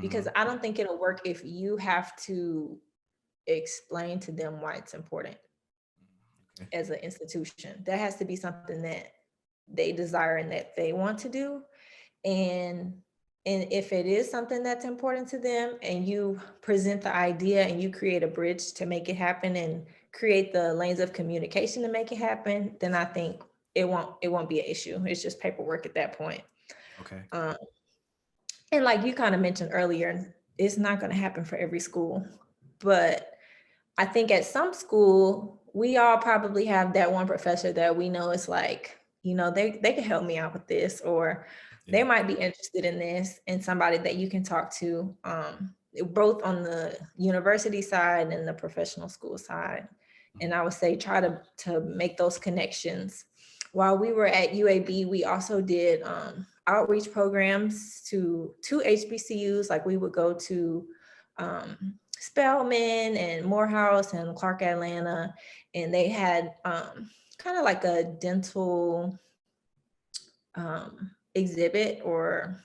Because I don't think it'll work if you have to explain to them why it's important as an institution. That has to be something that they desire and that they want to do. And if it is something that's important to them and you present the idea and you create a bridge to make it happen and create the lanes of communication to make it happen, then I think it won't be an issue. It's just paperwork at that point. Okay. And like you kind of mentioned earlier, it's not going to happen for every school, but I think at some school, we all probably have that one professor that we know is like, they can help me out with this, or they might be interested in this, and somebody that you can talk to, both on the university side and the professional school side. And I would say try to make those connections. While we were at UAB, we also did outreach programs to HBCUs. Like we would go to Spelman and Morehouse and Clark Atlanta, and they had kind of like a dental exhibit, or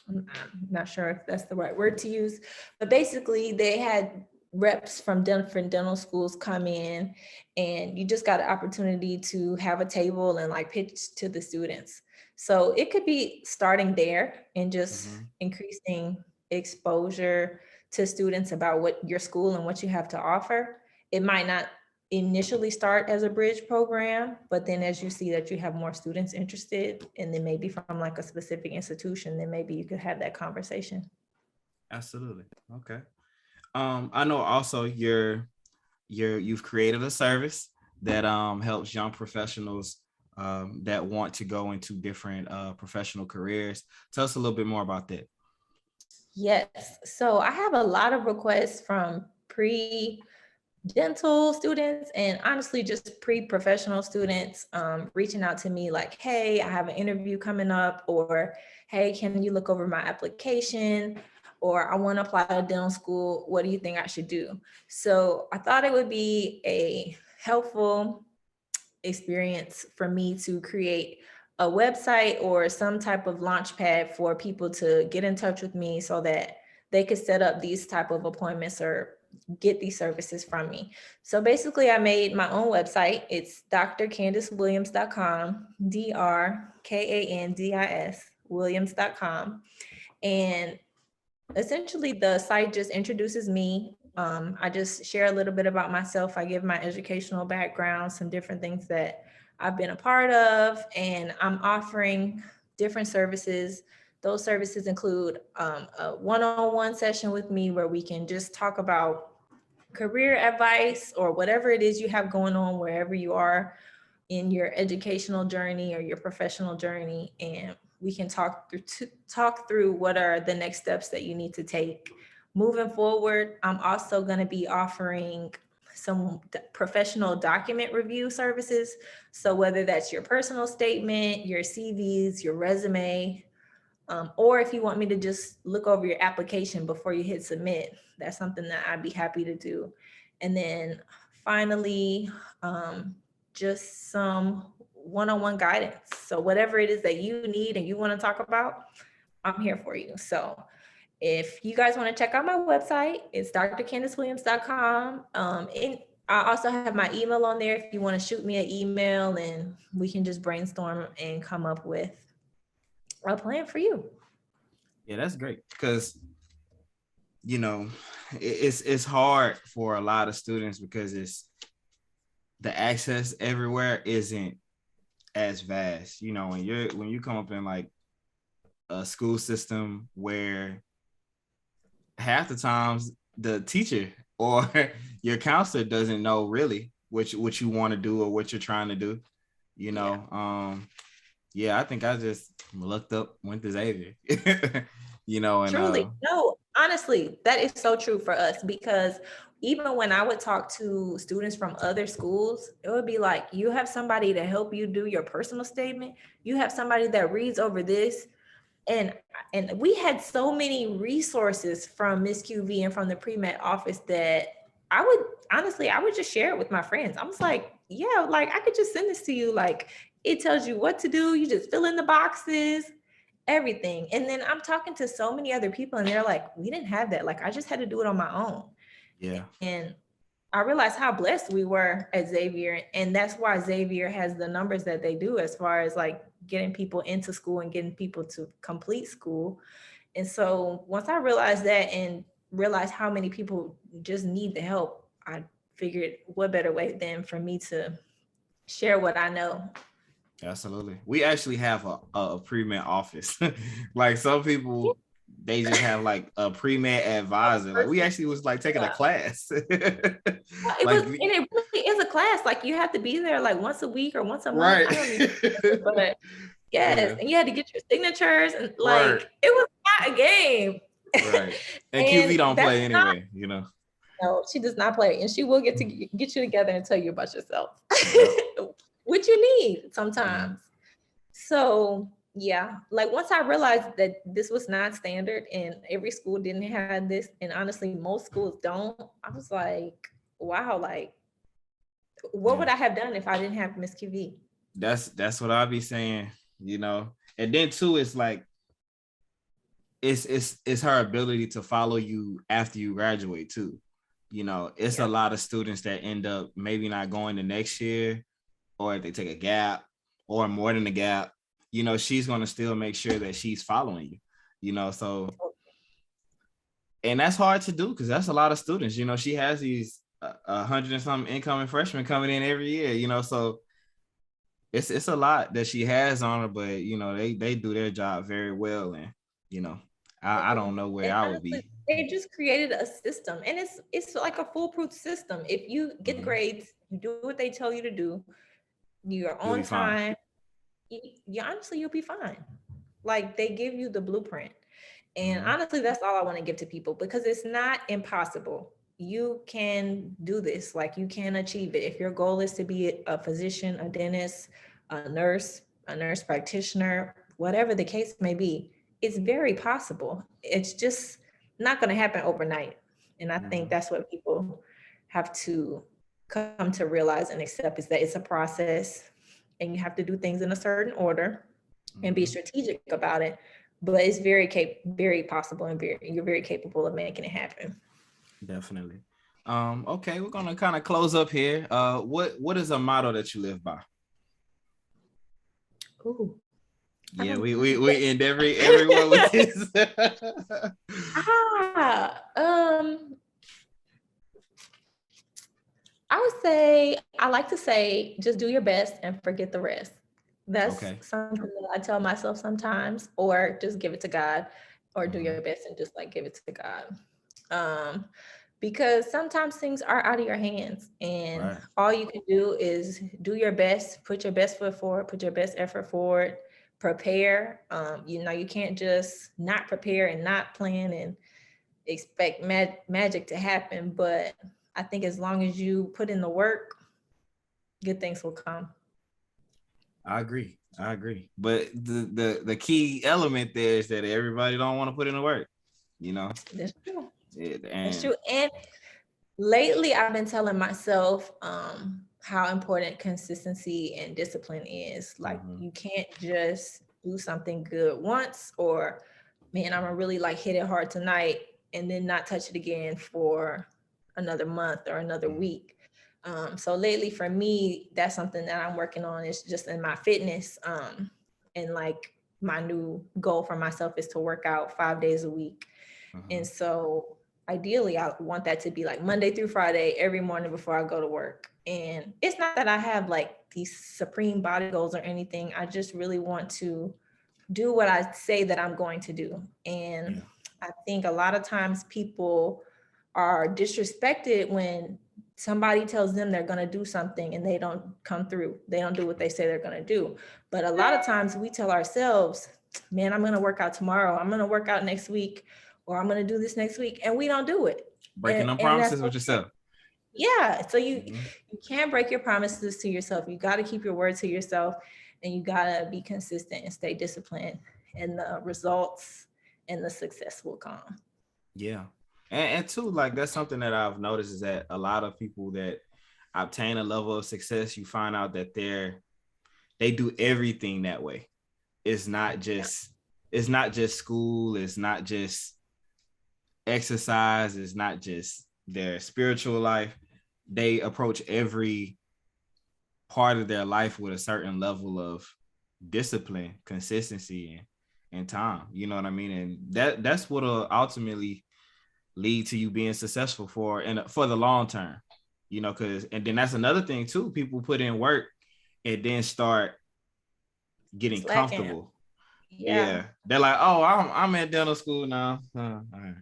I'm not sure if that's the right word to use, but basically they had reps from different dental schools come in, and you just got an opportunity to have a table and like pitch to the students. So it could be starting there and just increasing exposure to students about what your school and what you have to offer. It might not initially start as a bridge program, but then as you see that you have more students interested, and then maybe from like a specific institution, then maybe you could have that conversation. Absolutely. Okay. I know also you've created a service that helps young professionals that want to go into different professional careers. Tell us a little bit more about that. Yes. So I have a lot of requests from pre-dental students and honestly just pre-professional students reaching out to me like, hey, I have an interview coming up, or hey, can you look over my application? Or I want to apply to dental school. What do you think I should do? So I thought it would be a helpful experience for me to create a website or some type of launch pad for people to get in touch with me so that they could set up these type of appointments or get these services from me. So basically I made my own website. It's drkandiswilliams.com, DRKANDIS Williams.com. And essentially the site just introduces me. I just share a little bit about myself. I give my educational background, some different things that I've been a part of, and I'm offering different services Those services include a one-on-one session with me where we can just talk about career advice or whatever it is you have going on wherever you are in your educational journey or your professional journey, and we can talk through what are the next steps that you need to take moving forward. I'm also going to be offering some professional document review services. So whether that's your personal statement, your CVs, your resume, or if you want me to just look over your application before you hit submit, that's something that I'd be happy to do. And then finally, just some one-on-one guidance. So whatever it is that you need and you want to talk about, I'm here for you. So if you guys want to check out my website, it's drkandiswilliams.com. And I also have my email on there if you want to shoot me an email, and we can just brainstorm and come up with a plan for you. Yeah, that's great, because it's hard for a lot of students because the access everywhere isn't as vast. When you come up in like a school system where half the times the teacher or your counselor doesn't know really what you want to do or what you're trying to do. I think I just looked up, went to Xavier. And Truly, no, honestly, that is so true for us, because even when I would talk to students from other schools, it would be like, you have somebody to help you do your personal statement. You have somebody that reads over this. And we had so many resources from Miss QV and from the pre-med office that I would just share it with my friends. I was like, yeah, like I could just send this to you. Like, it tells you what to do. You just fill in the boxes, everything. And then I'm talking to so many other people and they're like, we didn't have that. Like, I just had to do it on my own. Yeah. And I realized how blessed we were at Xavier. And that's why Xavier has the numbers that they do as far as like getting people into school and getting people to complete school. And so once I realized that and realized how many people just need the help, I figured what better way than for me to share what I know. Absolutely. We actually have a pre-med office. Like some people, they just have like a pre-med advisor. Like we actually was like taking a class. It really is a class. Like you have to be there like once a week or once a month. Right. I don't even remember, but yes. Yeah. And you had to get your signatures and like it was not a game. Right. And QV don't play anyway, No, she does not play. And she will get you together and tell you about yourself. Which you need sometimes. So yeah, like once I realized that this was not standard and every school didn't have this, and honestly most schools don't, I was like, wow, like what would I have done if I didn't have Miss QV? That's what I'll be saying, and then too, it's like it's her ability to follow you after you graduate too. It's a lot of students that end up maybe not going the next year, or if they take a gap or more than a gap, she's going to still make sure that she's following you, so, and that's hard to do because that's a lot of students. She has these 100 and something incoming freshmen coming in every year, so it's a lot that she has on her, but they do their job very well, and I don't know where I would be. They just created a system, and it's like a foolproof system. If you get grades, you do what they tell you to do, you're on time, honestly, you'll be fine. Like they give you the blueprint. And honestly, that's all I want to give to people, because it's not impossible. You can do this, like you can achieve it. If your goal is to be a physician, a dentist, a nurse practitioner, whatever the case may be, it's very possible. It's just not going to happen overnight. And I think that's what people have to come to realize and accept, is that it's a process and you have to do things in a certain order and be strategic about it. But it's very possible, and you're very capable of making it happen. Definitely. Okay, we're gonna kind of close up here. What is a motto that you live by? Ooh. Yeah, we end everyone with this. I would say, I like to say, just do your best and forget the rest. That's Okay. something that I tell myself sometimes, or just give it to God, or do Mhm. your best and just like give it to God. Um, because sometimes things are out of your hands, and Right. all you can do is do your best, put your best foot forward, put your best effort forward, prepare. You can't just not prepare and not plan and expect magic to happen. But I think as long as you put in the work, good things will come. I agree. I agree. But the key element there is that everybody don't want to put in the work, you know? That's true. That's And true. And lately, I've been telling myself how important consistency and discipline is. Like, mhm, you can't just do something good once, or, man, I'm gonna really like hit it hard tonight and then not touch it again for another month or another mhm, week. So lately, for me, that's something that I'm working on. Is just in my fitness. And like my new goal for myself is to work out 5 days a week. And mhm. so ideally, I want that to be like Monday through Friday, every morning before I go to work. And it's not that I have like these supreme body goals or anything. I just really want to do what I say that I'm going to do. And Yeah. I think a lot of times people are disrespected when somebody tells them they're going to do something and they don't come through. They don't do what they say they're going to do. But a lot of times we tell ourselves, man, I'm going to work out tomorrow. I'm going to work out next week, or I'm going to do this next week. And we don't do it. Breaking them And that's promises with okay. yourself. Yeah. So Mhm. you can't break your promises to yourself. You got to keep your word to yourself, and you got to be consistent and stay disciplined, and the results and the success will come. Yeah. And too, like that's something that I've noticed is that a lot of people that obtain a level of success, you find out that they do everything that way. It's not Yeah. just it's not just school, it's not just exercise, it's not just their spiritual life. They approach every part of their life with a certain level of discipline, consistency, and time. You know what I mean? And that's what'll ultimately lead to you being successful for the long term. You know, because and then that's another thing too. People put in work and then start getting Slacking. comfortable. Yeah. Yeah, they're like, oh, I'm at dental school now. All right.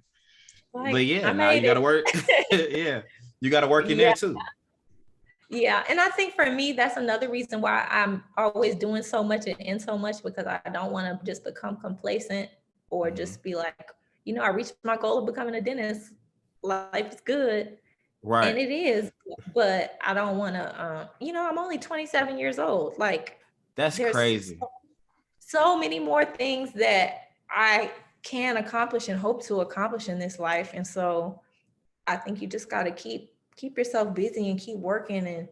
But Like, yeah, I now you made got to it. work. Yeah, you got to work in there Yeah. too. Yeah. And I think for me, that's another reason why I'm always doing so much and in so much, because I don't want to just become complacent or Mhm. just be like, I reached my goal of becoming a dentist. Life is good. And Right. it is, but I don't want to, I'm only 27 years old. Like, That's there's crazy. so many more things that I can accomplish and hope to accomplish in this life. And so I think you just got to keep yourself busy and keep working, and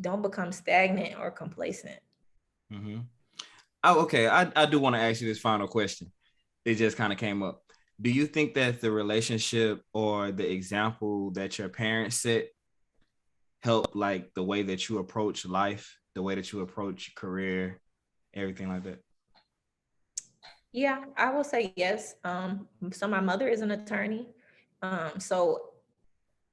don't become stagnant or complacent. Mhm. Oh, okay. I do want to ask you this final question. It just kind of came up. Do you think that the relationship or the example that your parents set help like the way that you approach life, the way that you approach career, everything like that? Yeah, I will say yes. So my mother is an attorney. So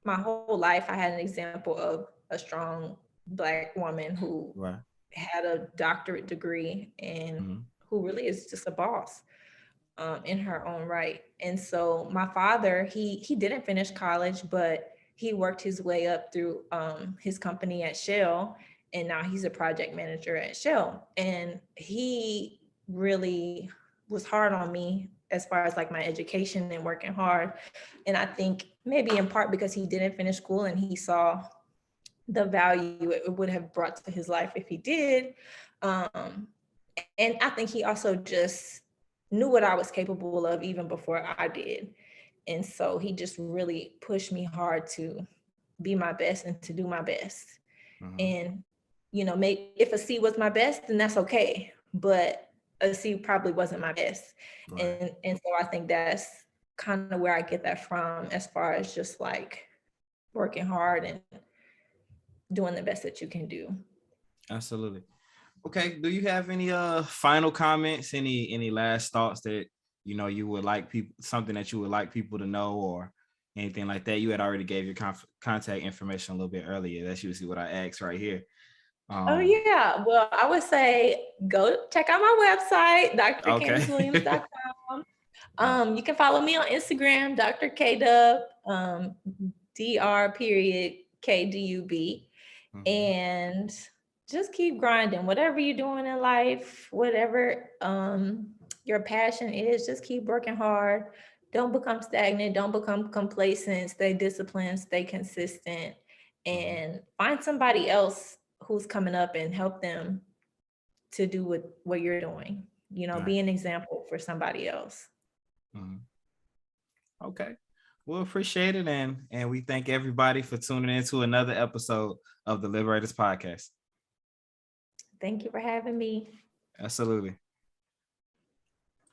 my whole life I had an example of a strong Black woman who Right. had a doctorate degree and Mm-hmm. who really is just a boss in her own right. And so my father, he didn't finish college, but he worked his way up through his company at Shell, and now he's a project manager at Shell. And he really was hard on me as far as like my education and working hard. And I think maybe in part because he didn't finish school and he saw the value it would have brought to his life if he did. Um, and I think he also just knew what I was capable of even before I did. And so he just really pushed me hard to be my best and to do my best. Mm-hmm. And, maybe if a C was my best, then that's okay. But a C probably wasn't my best. Right. And so I think that's kind of where I get that from, as far as just like working hard and doing the best that you can do. Absolutely. Okay. Do you have any final comments? Any last thoughts that you would like people something that you would like people to know or anything like that? You had already gave your contact information a little bit earlier. That's usually what I ask right here. Oh yeah. Well, I would say go check out my website, drkandiswilliams.com. You can follow me on Instagram, Dr. Kdub, Dr. period KDUB. And just keep grinding. Whatever you're doing in life, whatever your passion is, just keep working hard. Don't become stagnant. Don't become complacent. Stay disciplined. Stay consistent. And find somebody else who's coming up and help them to do what you're doing. You know, be an example for somebody else. Okay. We'll appreciate it. And we thank everybody for tuning in to another episode of the Liberators Podcast. Thank you for having me. Absolutely.